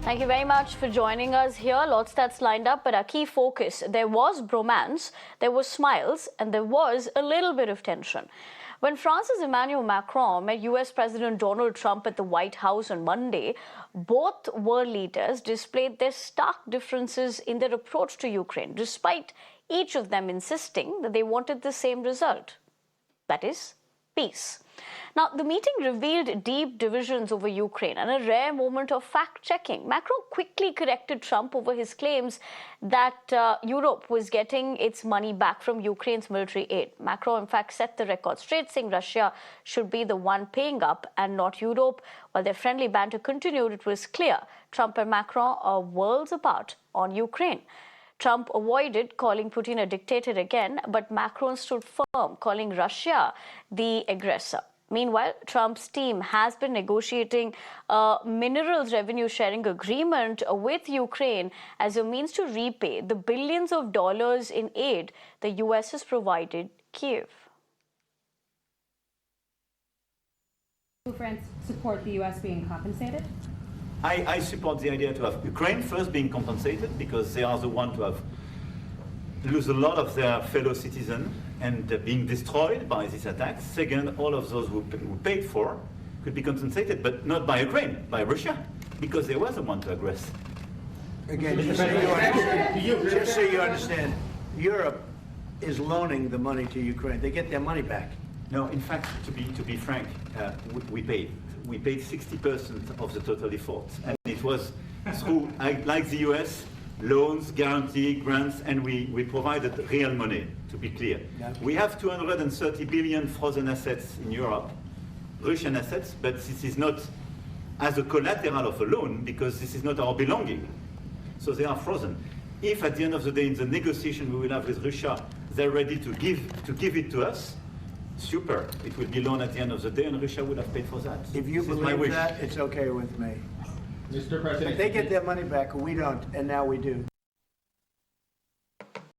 Thank you very much for joining us here. Lots that's lined up, but our key focus, there was bromance, there was smiles, and there was a little bit of tension. When France's Emmanuel Macron met US President Donald Trump at the White House on Monday, both world leaders displayed their stark differences in their approach to Ukraine, despite each of them insisting that they wanted the same result. That is, peace. Now, the meeting revealed deep divisions over Ukraine and a rare moment of fact-checking. Macron quickly corrected Trump over his claims that Europe was getting its money back from Ukraine's military aid. Macron, in fact, set the record straight, saying Russia should be the one paying up and not Europe. While their friendly banter continued, it was clear Trump and Macron are worlds apart on Ukraine. Trump avoided calling Putin a dictator again, but Macron stood firm, calling Russia the aggressor. Meanwhile, Trump's team has been negotiating a minerals revenue sharing agreement with Ukraine as a means to repay the billions of dollars in aid the US has provided Kyiv. France support the US being compensated? I support the idea to have Ukraine first being compensated because they are the ones to have lose a lot of their fellow citizens and being destroyed by these attacks. Second, all of those who paid for could be compensated, but not by Ukraine, by Russia, because they were the one to aggress. Again, just so you understand, Europe is loaning the money to Ukraine. They get their money back. No, in fact, to be frank, we paid 60% of the total effort, and it was through, like the US, loans, guarantee, grants, and we provided real money, to be clear. Yeah. We have 230 billion frozen assets in Europe, Russian assets, but this is not as a collateral of a loan because this is not our belonging. So they are frozen. If at the end of the day in the negotiation we will have with Russia, they're ready to give it to us, super. It will be loan at the end of the day and Russia would have paid for that. If you believe that, it's okay with me. Mr. President, They get their money back, we don't, and now we do.